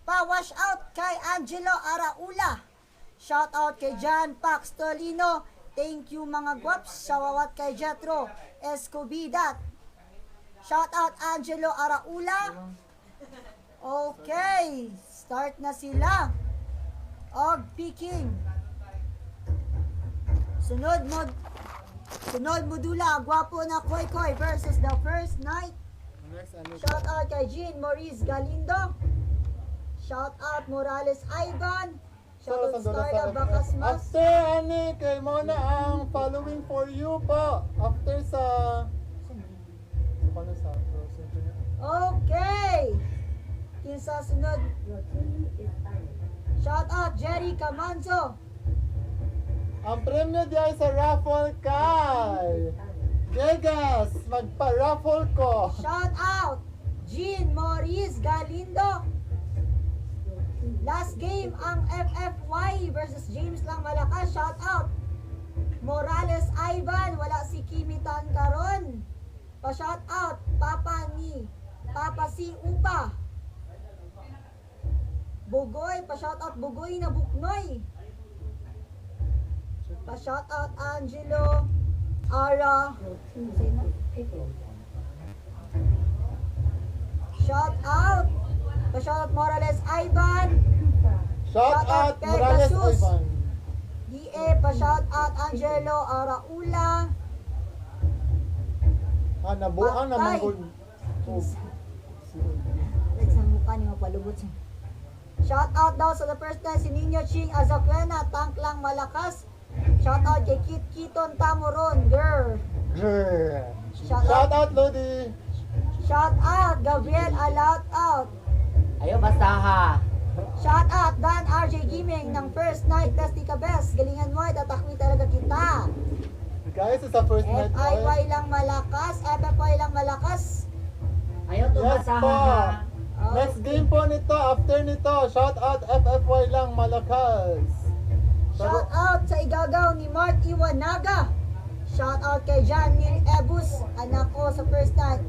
Pa-wash out kay Angelo Araula. Shout out kay John Pax Tolino. Thank you mga gwaps. Shawawat kay Jetro Escobidat. Shout out Angelo Araula. Okay, start na sila. Og picking. Sunod modula, gwapo na Koy Koy versus the first night. Shout out kay Jean Maurice Galindo. Shout out Morales Ivan. Shout out Starla Bacasmas. After kay mo na ang following for you po. After sa paano sa Okay. Kinsa sunod. Shout out Jerry Camanzo. Ang premyo diyan sa raffle kay Vegas, magpa-raffle ko. Shout out Jean Maurice Galindo. Last game ang FFY versus James Lang Malakas. Shout out Morales Ivan. Wala si Kimitan karon. Pa-shout out Papa si Upa. Bugoy, pa-shout out Bugoy na Buknoy. Pa-shout out Angelo Ara. Shout out. Pa-shout out Morales Ivan. Shout out kay Morales Jesus. Ivan. DA, pa-shout out Angelo Araula. Nabuang naman Patay. gud. Let's ang mukha niyo mapalubot siya. Shout out daw sa the first time si Nino Ching Azaquena, tank lang malakas. Shout out kay Kit Kiton Tamoron, girl. Grrr. Shout Shout out Lodi. Shout out Gabriel Alaut out. Ayo basta ha. Shout out Dan RJ Gaming ng first night Plastica Best. Galingan mo, tatakwi talaga kita. Guys, it's the first night. FIY lang malakas, FFY lang malakas. Ayo to Yes basta po. ha. Next game po nito, after nito, shout out FFY lang Malakas. Shout out sa igagaw ni Mark Iwanaga. Shout out kay John Neil Ebus, anak ko sa first night.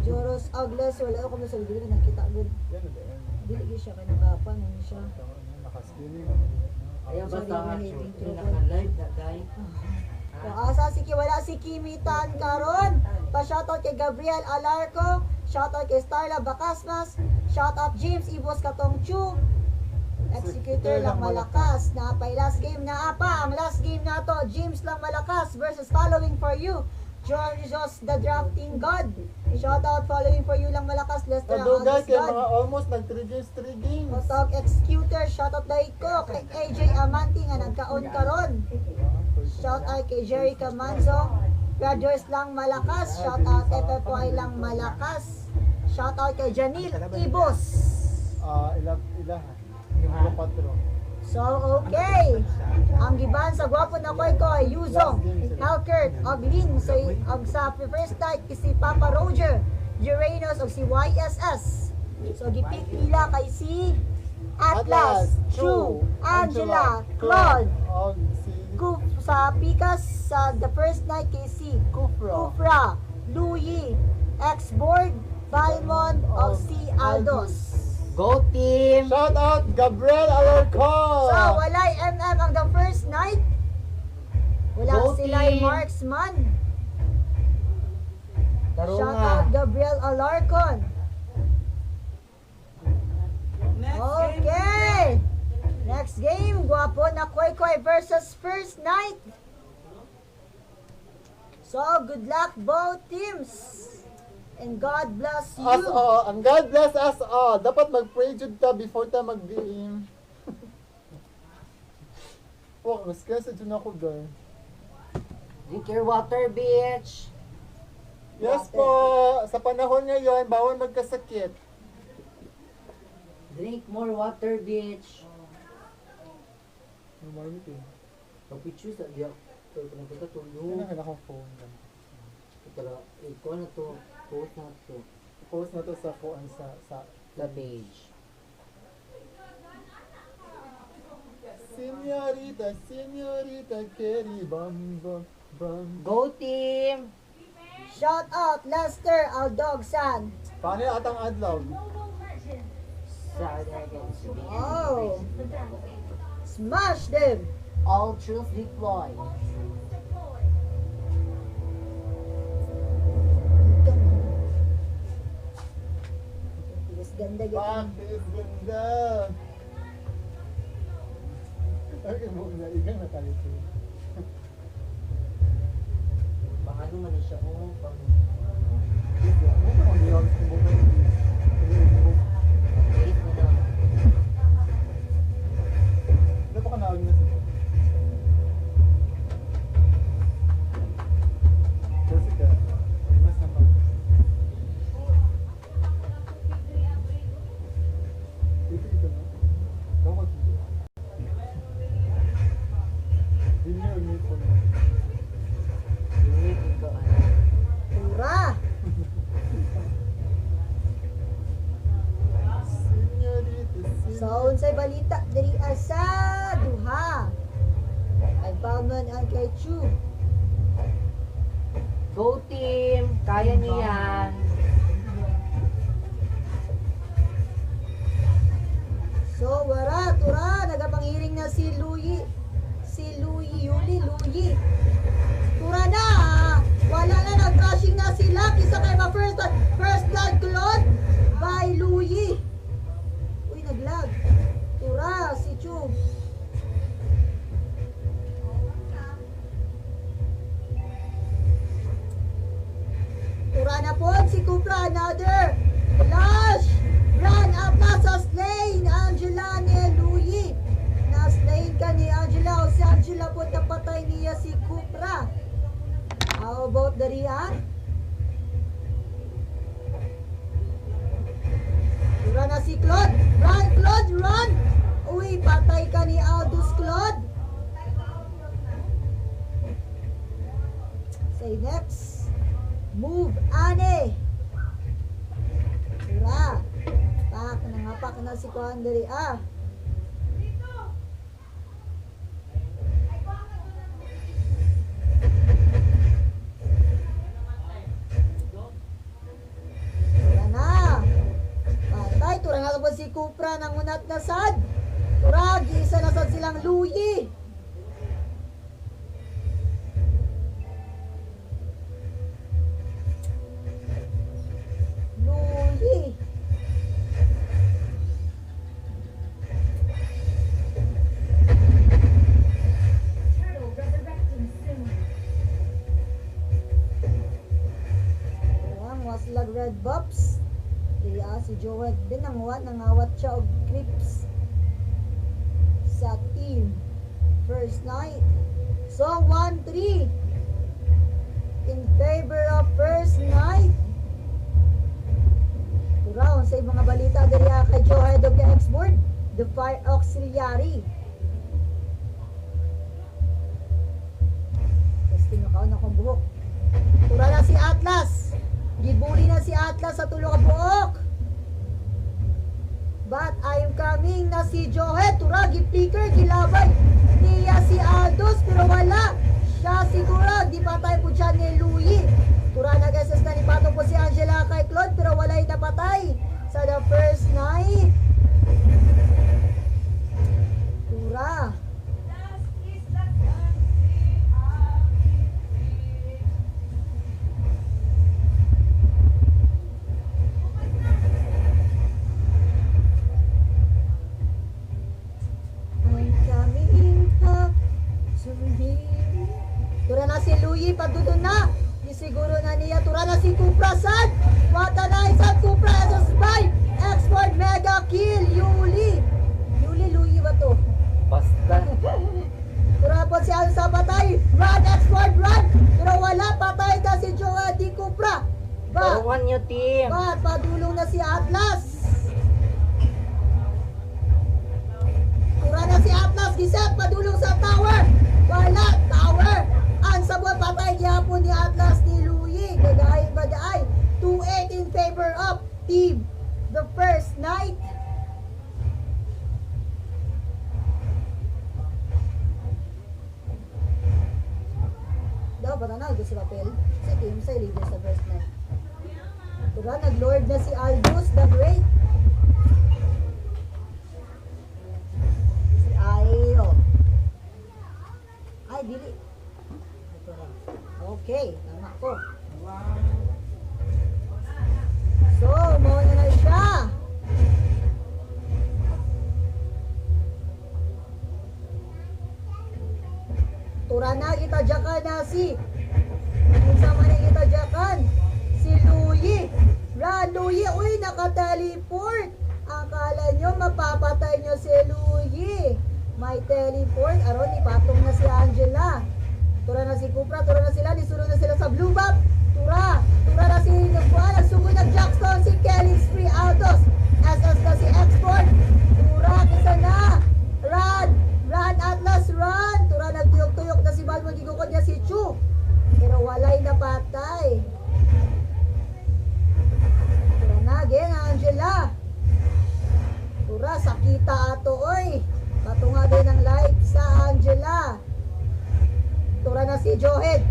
Joros Agles, wala ako sa dili nakita gud. Dili siya kay nakapan ano siya. Ayo basta ha. Naka-live na dai. Asa si wala si Kimitan karon. Pa-shoutout kay Gabriel Alarco, shoutout kay Starla Bacasmas, shoutout James Ibos Katongchu. Executor lang malakas. Napay last game na apa. Ang last game na to, James lang malakas versus following for you. Georgios the drafting god. Shoutout following for you lang malakas. Lester ang Nadugay Alas kay god. mga almost nag 3 games. Motog Executor, shoutout dahil ko kay AJ Amanti nga nagkaon karon. Shoutout kay Jerry Camanzo. Graduates lang malakas. Shoutout FFY lang malakas. Shoutout kay Janil Ibos. Ila. Yung patro. So, okay. Ang giban sa gwapo na koy koy, Yuzong, Halkert, Oglin, sa first night si Papa Roger, Uranus, o si YSS. So, gipick nila kay si Atlas, True, Angela, Claude, Kuf sa Pikas sa the first night kay si Kufra, Louie, X-Board, Balmond, o si Aldos. Go team. Shout out Gabriel Alarcon. So, walay MM ang the first night. Wala Go sila'y team. marksman. Taro Shout nga. out Gabriel Alarcon. Okay. Next game, gwapo na Koy Koy versus first night. So, good luck both teams. And God bless you. Us all. And God bless us all. Dapat mag-pray jud ta before ta mag-game. Oh, mas kasi dyan ako, girl. Drink your water, bitch. Yes po. Sa panahon ngayon, bawal magkasakit. Drink more water, bitch. Normal ito. Kapitsu sa diya. Ito na kita tulo. Kailangan akong phone. Tara, ikaw na to. Post na to. Post na to sa phone sa Sa page. Señorita, señorita, Kerry, bam, bam, bam. Go team. Shout out Lester Aldogsan. Paano yung atang adlaw? South Americans to be Oh. Smash them. all troops deployed. Tigas ganda gitu. Bakit ganda? Okay, muna. Igang nakalito. Baka naman na siya kung pang wait mo na. Unique ito. Ura. So, unsay balita diri sa duha. Ay Palman ang kay Chu. Go team! Kaya niyo yan! So, wara, tura, nagapangiring na si Louie. Yuli. Tura na, wala na, nag-crashing na sila. Kisa kay first blood Claude by Louie. Uy, naglag. Tura, si Chu. Tura na po, si Cupra, another. Flash! Run up na sa Slane, Angela ni Louie. Na-slane ka ni Angela, o si Angela po napatay niya si Cupra. How about the Rian? Tura na si Claude. Run, Claude, run! Uy, patay ka ni Aldous, Claude. Say next. Move, Ane. Tura. Nangapak na si Kuan diri ah. Tura na. Patay, tura nga po si Cupra nang unat na sad. Tura, giisa na sad silang Louie. Louie. Slag red buffs. Kaya si Joet din nangawat siya og clips sa team. First night. So 1-3 in favor of first night. Round sa mga balita diri kay Joet og X-board, the Fire Auxiliary. Testing ako na kong buhok. Tura na si Atlas. Gibuli na si Atlas sa tulo ka buok. But I'm coming na si Johet. Tura, gipicker, gilabay niya si Aldous. Pero wala. Siya siguro, di patay po siya ni Louie. Tura, nag-assess na ni Pato po si Angela kay Claude. Pero wala yung napatay sa the first night. Tura. Tura na si Louie, pagdudun na. Di siguro na niya. Tura na si Cupra, sad. Wata na isang Cupra as a spy. Export mega kill, Louie, Louie ba to? Basta. Tura po si Alsa patay. Run, export, run. Pero wala, patay na si Joa di Cupra. Turuan nyo team. Padulong na si Atlas. Tura na si Atlas, gisat, padulong sa tower. Wala, tower. Ansabot, patay gyapon ni Atlas ni Louie. Gagahin ba daay? 2-8 in favor of team the first night. Daw, patanag si papel. Si team sa leader sa first night. Diba, nag-lord na si Aldous the Great. si isa man yung kita dyakan, si Louie. Louie, uy, naka-teleport. Akala nyo mapapatay nyo si Louie. May teleport. Aron, ipatong na si Angela. Tura na si Cupra, tura na sila, nisunod na sila sa Blue Map. Tura na si Nagbuan, nagsugod na Jackson, si Kelly Spree Aldos. SS na si Export. Tura, kisa na. Run, Atlas, run. Tura, nagtuyok-tuyok na si Balmo, gigukod niya si Chu. Pero walay napatay. Tura na, again, Angela. Tura, sakita ato, oy. Patunga din ang light sa Angela. Tura na si Johed.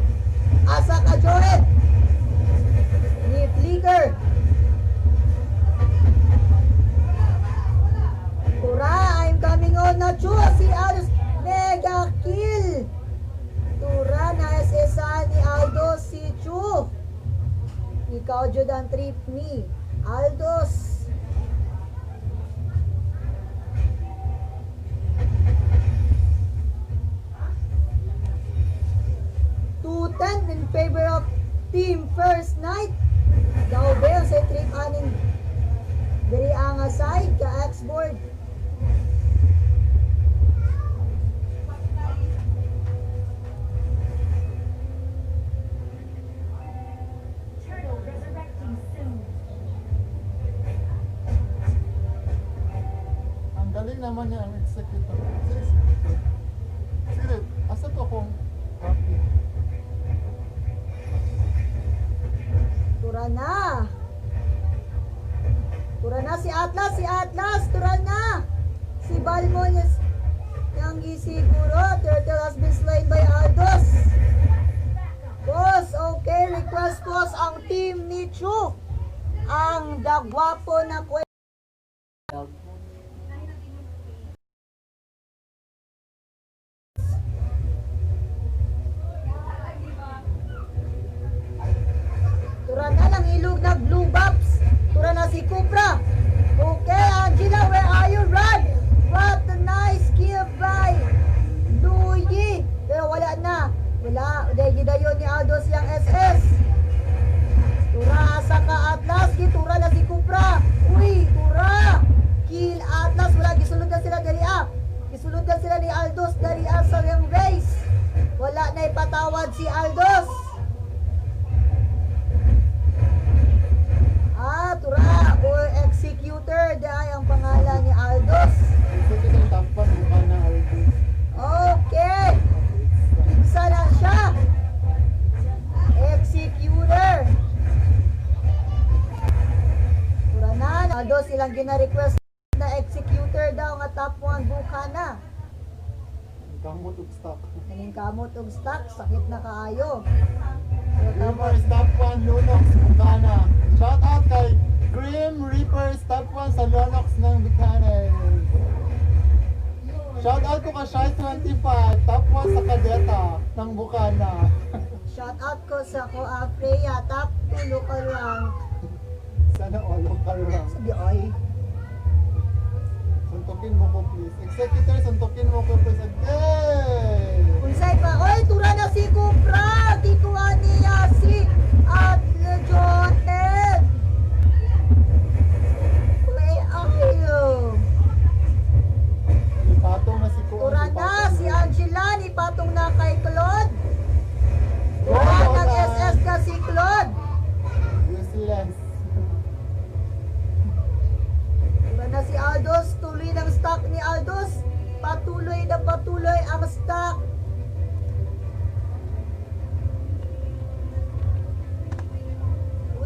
Asa ka, Johed? Ni Flicker. Tura, I'm coming on na, Chu. Si Aldos, mega kill. Tura, na-SSA ni Aldos si Chu. Ikaw, Jordan, trip ni Aldos. In favor of Team First Night. Daw ba sa trip aning diri ang side ka X-board. Ang galing naman niya ang executor. Sige, asa to akong copy? Tura na. Tura na si Atlas, tura na. Si Balmon yang gisiguro. Turtle has been slain by Aldos. Boss, okay, request boss ang team ni Chu. Ang dagwapo na Tura na lang ilog na blue box. Tura na si Cupra. Okay, Angela, where are you? Run! What a nice kill by Louie. Pero wala na. Wala. Dayon ni Aldos yung SS. Tura, asa ka Atlas. Tura na si Cupra. Uy, Tura. Kill Atlas. Wala, gisulod na sila dari up. Gisulod na sila ni Aldos dari up sa yung race. Wala na ipatawad si Aldos. Tura, or executor, dahil ang pangalan ni Aldos. Executor tampan mukha na Aldos. Okay, kinsa na siya. Executor. Tura na, Aldos ilang gina-request na executor daw nga top 1 buka na. Kamot ug stock. Kaning kamot og stock, sakit na kaayo. Reaper Stop 1 Lunox Bukana. Shout out kay Grim Reaper Stop 1 sa Lunox ng Bukana. Shout out ko ka Shy 25 Top 1 sa Kadeta ng Bukana. Shout out ko sa ko Freya, top 2 local rank. Sana all local lang. Sabi ay, Suntukin mo ko please. Executor, suntukin mo ko please. Again! unsay pa, oy, tura na si Cupra, tikuha niya si Johet. Uy, ayo. Ipatong na si Kuan. Tura na si Angela, ni patong na kay Claude. Go, Tura go, ng go. SS ka si Claude. Useless. Tura na si Aldos, tuloy ng stock ni Aldos. Patuloy na patuloy ang stock.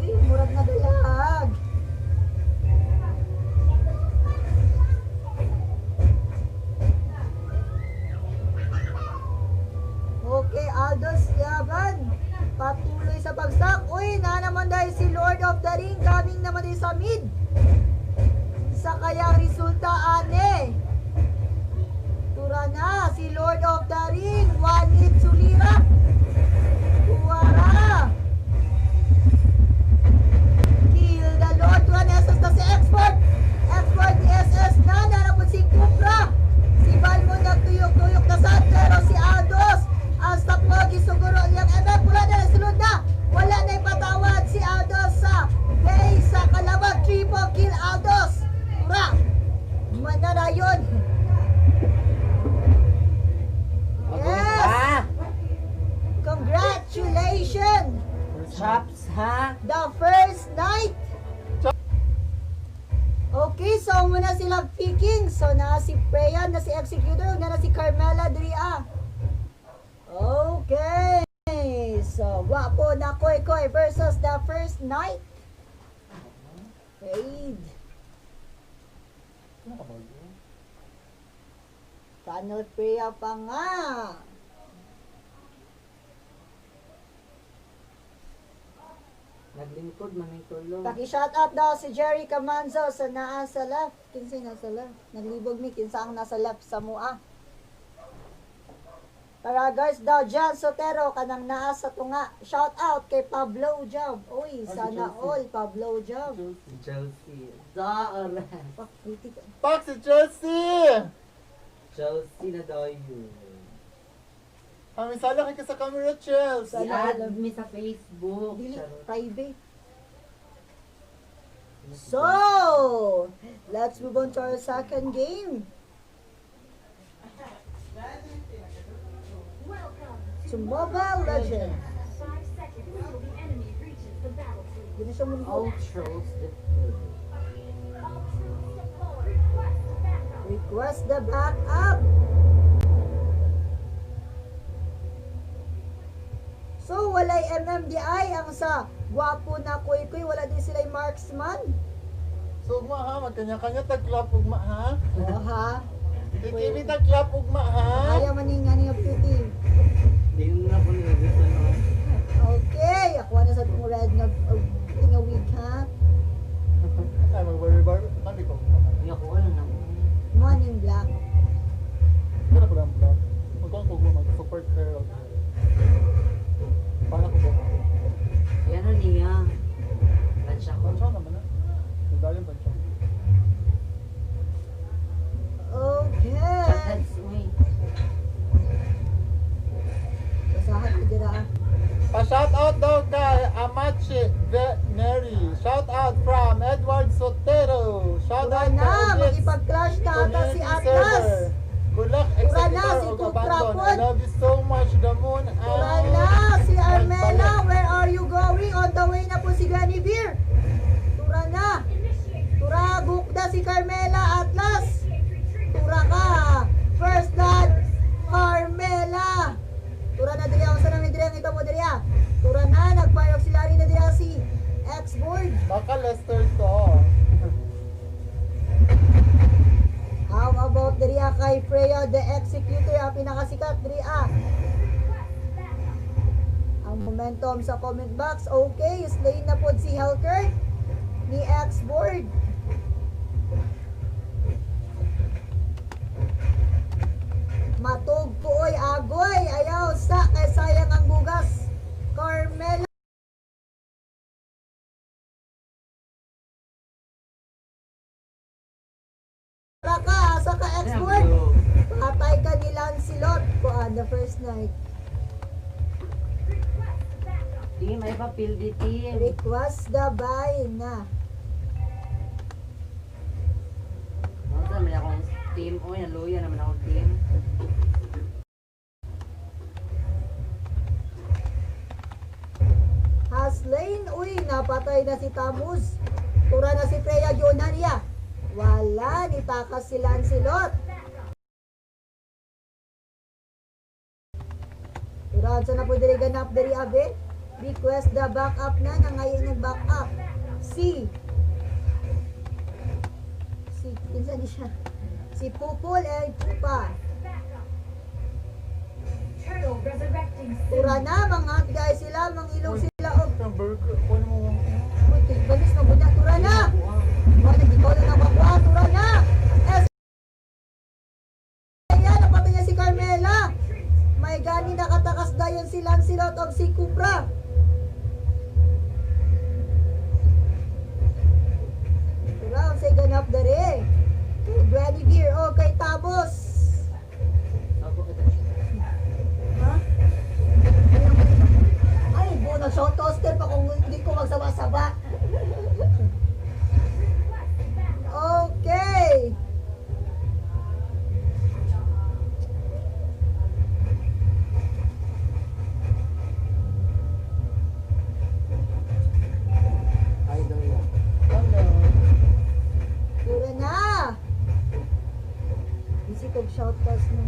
Uy, murag na dalag. Okay, Aldos Yaban. Patuloy sa pagstock. Uy, na naman dahil si Lord of the Ring. Coming naman din sa mid. Sa kaya resulta, ane. Tura na, si Lord of the Ring. Juanit Sulira. Tuwara. Kill the Lord. Tura na SS na si Export. Export ni SS na. Narapot si Cupra. Si Balmo nagtuyok-tuyok na sa pero si Aldos. Ang stop mo, gisuguro niyang Okay, so muna sila picking. So na si Freya, na si Executor, na si Carmela Dria. Okay. So, Gwapo na Koy Koy versus the first night. Raid. Tunnel Freya pa nga. Naglingkod man yung tulong. Paki-shoutout daw si Jerry Camanzo sa naa sa left. Kinsay nasa left? Naglibog mi, kinsa ang nasa left sa mua. Para guys daw, Jan Sotero, kanang naa sa tunga. Shoutout kay Pablo Job. Uy, sana all Pablo Job. Si Chelsea. Daar. Pak, kritik. Pak si Chelsea! Chelsea na daw yun. Kami sala kay sa camera, Chelsea. I-add me sa Facebook. Dili, Charot. private. So, let's move on to our second game. To Mobile Legends. 5 seconds till the enemy reaches the battlefield. Hindi siya muna. All trolls defeated. All troops deployed. Request backup. Request the backup. So, walay MMDI ang sa Gwapo na Koy Koy. Wala din sila yung marksman. So, ugma ha, magkanya-kanya tag-clap ugma ha. O ha? Ikimi tag-clap ugma ha. Kaya maninga niya beauty. Hindi na po nilagisa no. Okay, ako na sa itong red nga wig ha. Ay, mag-barber. Hindi ko. Hindi ako alam na. Morning black. Pero ko lang vlog. Magkang ko mag-support kayo. Paano ko ba? Yan o niya. Lansya ko. Pansya naman na. Nagdalim pansya. Okay. Chatheads, uy. Basahan ko dira. Pa-shoutout daw kay Amachi Veneri. Shoutout from Edward Sotero. Shoutout Ura na, kay Blitz magipag-clash na ata si Community Atlas. Server. Good luck, Ura na, Executor si of Kutra Abandon. po. I love you so much, the moon. Tura na, si Armela, where are you going? On the way na po si Granny Beer. Tura na. Tura, gukda si Carmela Atlas. Tura ka. First blood, Carmela. Tura na diri, ako sa namin diri, ang ito mo diri. Tura na, nag-fire auxiliary na diri si X-Board. Baka Lester to. How about diri kay Freya the Executor, ang pinakasikat diri. Ang momentum sa comment box, okay, slain na po si Helker ni X-Board. Matog po oy agoy, ayaw sa kay sayang ang bugas. Carmela. Ka, sa ka X-Board. Patay ka ni Lancelot po the first night. Team, ay papil di team. Request the buy na. Ano naman akong team? Uy, naluya naman akong team. Haslain, uy, napatay na si Tamuz. Tura na si Freya Jonaria. Wala, nitakas si Lancelot. Tura, sa na po diri ganap diri abe. Request the backup na, ngayon nag-backup. Si, kinsa ni siya? Si Pupol and Pupa. Turtle resurrecting soon. Tura na, mga guys sila, mangilong sila. Og, Yung burger, kunin mo. uy, balis na muna, tura na. Mga nagikaw na nakuha, tura na. Ayan, napatay niya si Carmela. May gani nakatakas dayon si Lancelot o si Cupra. Tura, ang say ganap dere. Granny Beer, o kay Tabos. Ako kita. Ha? Ay, bonus shot toaster pa kung hindi ko magsaba-saba. Okay. Idol yan. Hello. kag shoutcast no.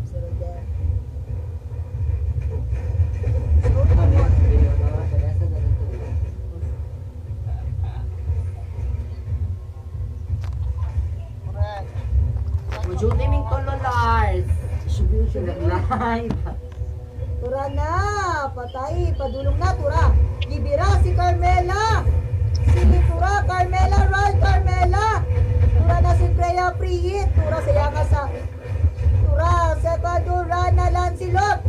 Si Rodel. Correct. Majuti ming tulo, Lars. Distribution ng live. Tura na! Patay! Padulong na, Tura! Libira si Carmela! Si Tura, Carmela, run, Carmela! Tura na si Freya, pre-hit! Tura, saya ka sa... Tura, second run na Lancelot!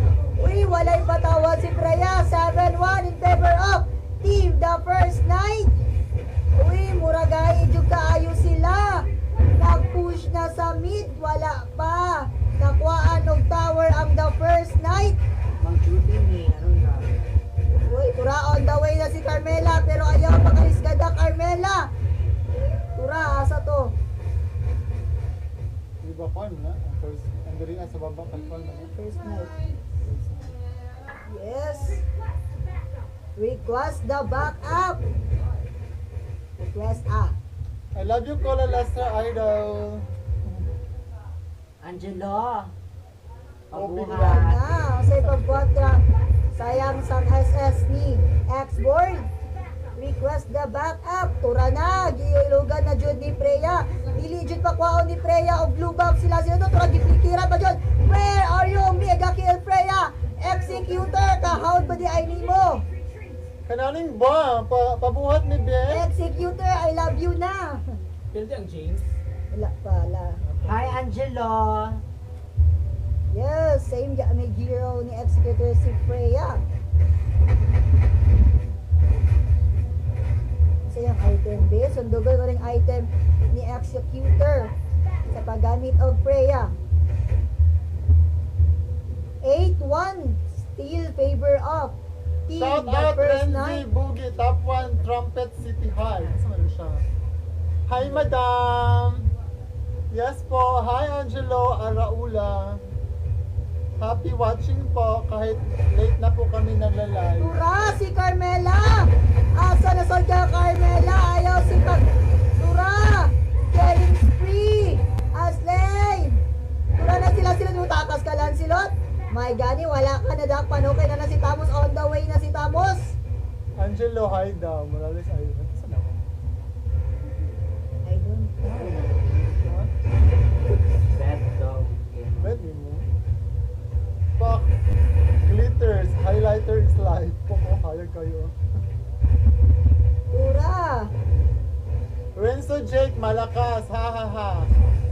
Uy, walay patawad si Freya! 7-1 in favor of Team The First Night! Uy, muragay, jug kaayo sila! Nag-push na sa mid, wala pa! Nakuhaan og tower ang The First Night! Mag-duty ni, ano na. Uy, Tura, on the way na si Carmela, pero ayaw makalisgada, Carmela! Tura, asa to? Di ba fun na? Ang first, ang dali sa baba kan fun na. First night. Yes! Request the backup! Request up. I love you, Cola Lester Idol. Angelo. Oh, big Tura Pagbuhat. na, sa pagkontra. Sayang sang SS ni X-Board. Request the backup. Tura na, giilugan na jud ni Freya. Dili jud pakwaon ni Freya og blue box sila to. Tura giplikira pa jud. Where are you, mega kill Freya? Executor, kahawd ba di ay nimo? Kananing ba? Pabuhat ni Ben? Executor, I love you na. Pildi ang James. Wala pala. Hi, Angelo. Yes, same ya may hero ni Executor si Freya. Isa yung item base. Sundugan ko rin item ni Executor sa paggamit of Freya. 8-1 still favor of Team Shout The out First Renzi Night. Boogie, top 1 Trumpet City High. Saan man siya? Hi, Madam! Yes po. Hi, Angelo Araula. Happy watching po kahit late na po kami naglalay. Tura si Carmela! Asa na soldier Carmela? Ayaw si Tura! Killing spree! Aslay! Tura na sila nutakas ka lang silot? My gani, wala ka na dak panukay na si Tamos, on the way na si Tamos! Angelo, hi daw. Morales, ayun. Saan ako? I don't know. Ha? Bad dog. Pwede mo. Fuck. Glitters. Highlighter is life. Poko, hayag kayo. Tura! Renzo Jake, malakas. Ha ha ha.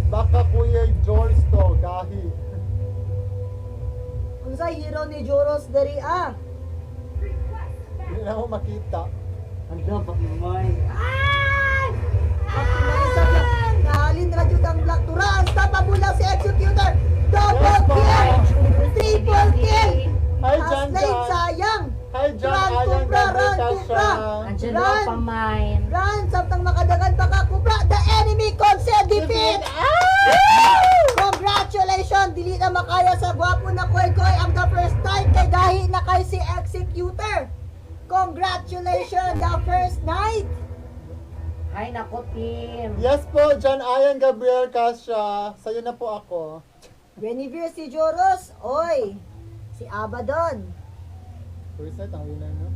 Baka Kuya George to. Gahi. Unsa hero ni Joros dari ah? Hindi na ako makita. Ang dapat naman. Nahalin na jud ang Black Tura! Unstoppable lang si Executor! Double Yes, po. kill! Triple kill! Hi, Jan Aslay, Jan. sayang! Hi, Jan. Run, Ayang Cobra, Gabriel run, Tasha. Cobra. Angelo Run. pa mine. Run! Samtang makadagan pa ka, Kubra! The enemy consent defeat! Congratulations! Dili na makaya sa gwapo na koy-koy ang the first night kay dahi na kay si Executor! Congratulations! The first night! Hi, nako, team. Yes po, Jan Ayang Gabriel Casha. Sa'yo na po ako. Guinevere si Joros! Oy! Si Abaddon! First night, ang winner, no?